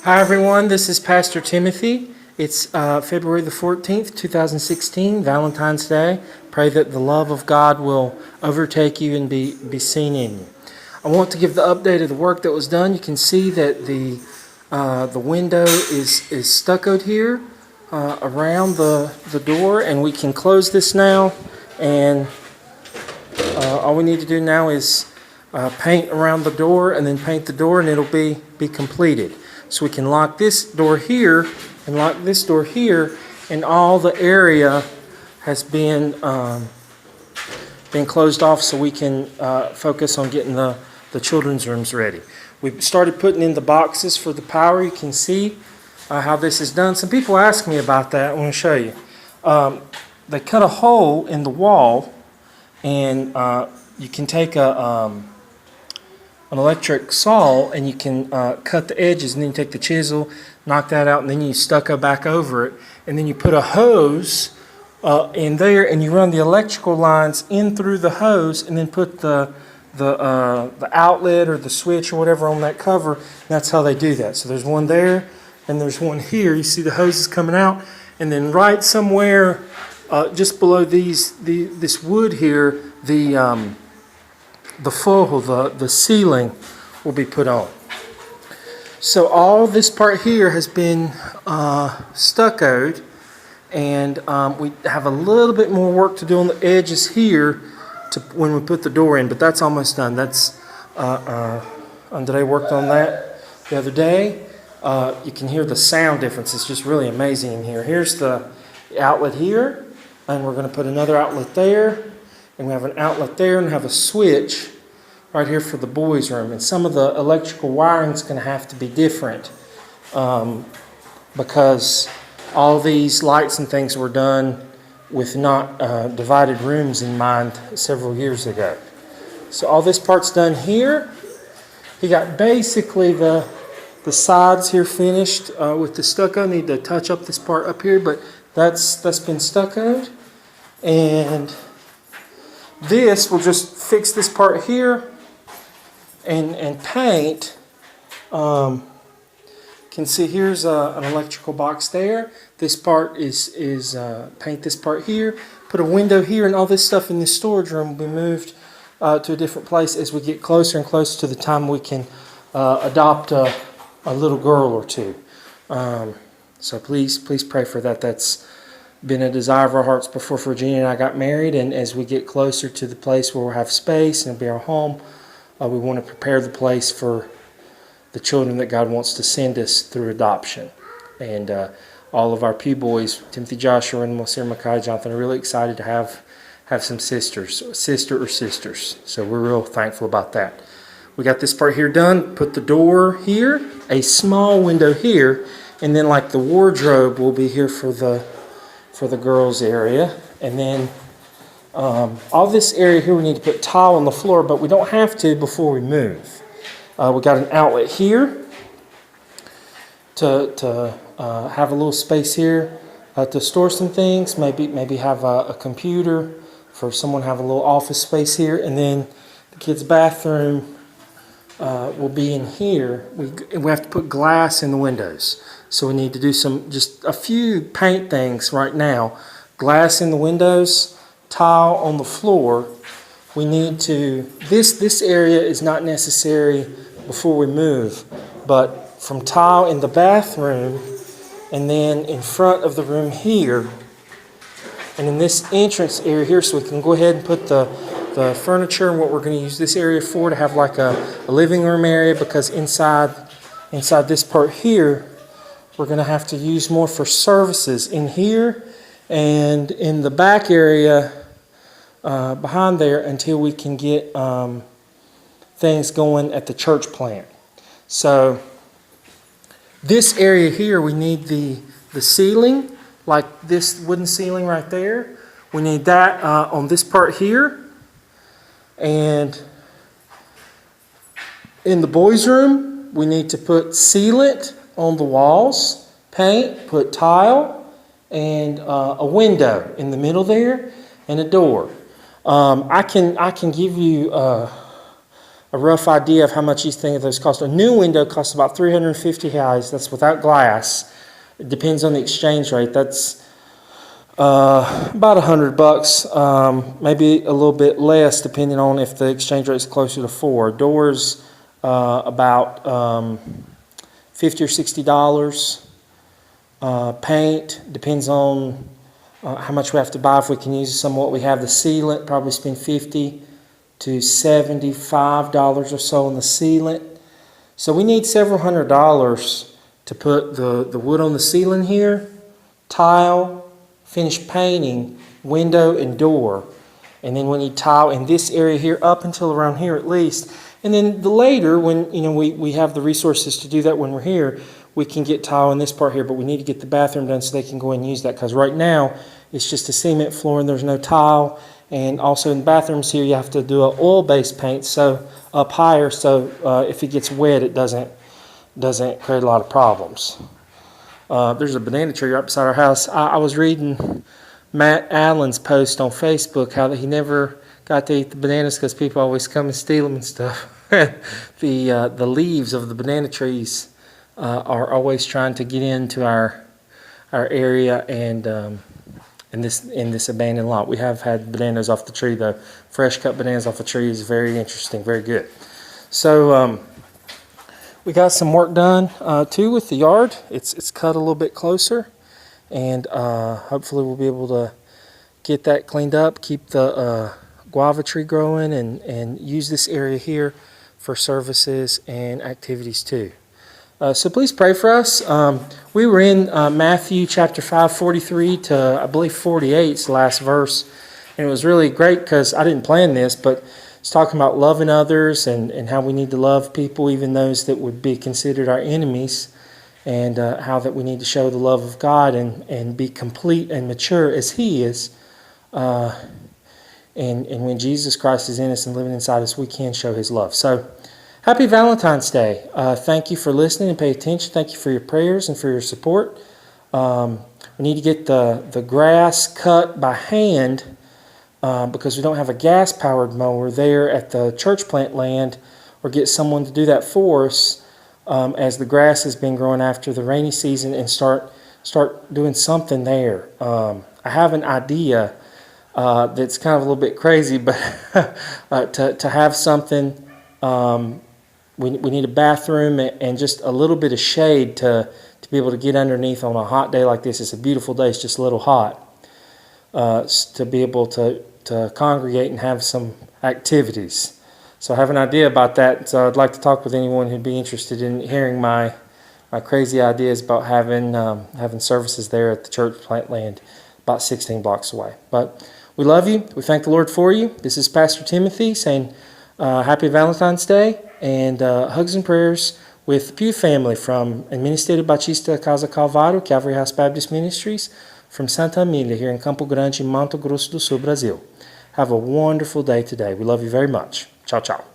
Hi everyone, this is Pastor Timothy. It's February the 14th, 2016, Valentine's Day. Pray that the love of God will overtake you and be seen in you. I want to give the update of the work that was done. You can see that the window is stuccoed here around the door, and we can close this now. And all we need to do now is paint around the door and then paint the door, and it'll be completed. So we can lock this door here and lock this door here, and all the area has been closed off so we can focus on getting the children's rooms ready. We started putting in the boxes for the power. You can see how this is done. Some people ask me about that. I want to show you. They cut a hole in the wall, and you can take an electric saw and you can cut the edges, and then you take the chisel, knock that out, and then you stucco back over it, and then you put a hose in there, and you run the electrical lines in through the hose, and then put the outlet or the switch or whatever on that cover. And that's how they do that. So there's one there, and there's one here. You see the hoses coming out, and then right somewhere just below this wood here, the ceiling will be put on. So all this part here has been stuccoed, and we have a little bit more work to do on the edges here when we put the door in, but that's almost done. That's Andre worked on that the other day. You can hear the sound difference. It's just really amazing in here. Here's the outlet here, and we're going to put another outlet there. And we have an outlet there, and have a switch right here for the boys' room. And some of the electrical wiring is going to have to be different because all these lights and things were done with not divided rooms in mind several years ago. So all this part's done here. You got basically the sides here finished with the stucco. Need to touch up this part up here, but that's been stuccoed. And this will just fix this part here and paint. You can see here's an electrical box there. This part is paint this part here. Put a window here, and all this stuff in this storage room will be moved to a different place as we get closer and closer to the time we can adopt a little girl or two. So please pray for that. That's been a desire of our hearts before Virginia and I got married, and as we get closer to the place where we'll have space and it'll be our home, we want to prepare the place for the children that God wants to send us through adoption. And all of our Pew boys, Timothy, Joshua, and Monsieur Mackay, Jonathan, are really excited to have some sister or sisters. So we're real thankful about that. We got this part here done. Put the door here, a small window here, and then like the wardrobe will be here for the girls' area. And then all this area here we need to put tile on the floor, but we don't have to before we move. We got an outlet here to have a little space here to store some things. Maybe have a computer for someone to have a little office space here. And then the kids' bathroom will be in here. We have to put glass in the windows. So we need to do just a few paint things right now. Glass in the windows, tile on the floor. We need to, this area is not necessary before we move, but from tile in the bathroom, and then in front of the room here, and in this entrance area here, so we can go ahead and put the furniture and what we're going to use this area for, to have like a living room area, because inside this part here, we're going to have to use more for services in here and in the back area behind there until we can get things going at the church plant. So this area here, we need the ceiling, like this wooden ceiling right there. We need that on this part here. And in the boys' room, we need to put sealant on the walls, paint, put tile, and a window in the middle there, and a door. I can give you a rough idea of how much you think those cost. A new window costs about 350 reais. That's without glass. It depends on the exchange rate. That's about $100, maybe a little bit less depending on if the exchange rate is closer to 4. Doors, about $50 or $60. Paint depends on how much we have to buy. If we can use some of what we have, the sealant, probably spend $50 to $75 or so on the sealant. So we need several $100s to put the wood on the ceiling here, tile, finish painting, window and door. And then we need tile in this area here up until around here at least. And then later, when we have the resources to do that when we're here, we can get tile in this part here, but we need to get the bathroom done so they can go and use that, because right now it's just a cement floor and there's no tile. And also in the bathrooms here, you have to do an oil-based paint so up higher, so if it gets wet, it doesn't create a lot of problems. There's a banana tree right beside our house. I was reading Matt Allen's post on Facebook how that he never got to eat the bananas because people always come and steal them and stuff. The leaves of the banana trees are always trying to get into our area and in this abandoned lot. We have had bananas off the tree though. Fresh cut bananas off the tree is very interesting, very good. So we got some work done too with the yard. It's cut a little bit closer, and hopefully we'll be able to get that cleaned up, keep the guava tree growing, and use this area here for services and activities too. So please pray for us. We were in Matthew chapter 5, 43 to I believe 48 is the last verse. And it was really great because I didn't plan this, but it's talking about loving others and how we need to love people, even those that would be considered our enemies, and how that we need to show the love of God and be complete and mature as He is. And when Jesus Christ is in us and living inside us, we can show His love. So happy Valentine's Day. Thank you for listening and pay attention. Thank you for your prayers and for your support. We need to get the grass cut by hand because we don't have a gas-powered mower there at the church plant land, or get someone to do that for us as the grass has been growing after the rainy season, and start doing something there. I have an idea that's kind of a little bit crazy, but to have something, we need a bathroom and just a little bit of shade to be able to get underneath on a hot day like this. It's a beautiful day, it's just a little hot, to be able to congregate and have some activities. So I have an idea about that, so I'd like to talk with anyone who'd be interested in hearing my crazy ideas about having services there at the church plant land about 16 blocks away. But we love you. We thank the Lord for you. This is Pastor Timothy saying happy Valentine's Day, and hugs and prayers with the Pew family from Ministério Batista Casa Calvário, Calvary House Baptist Ministries, from Santa Amelia here in Campo Grande, Mato Grosso do Sul, Brazil. Have a wonderful day today. We love you very much. Ciao, ciao.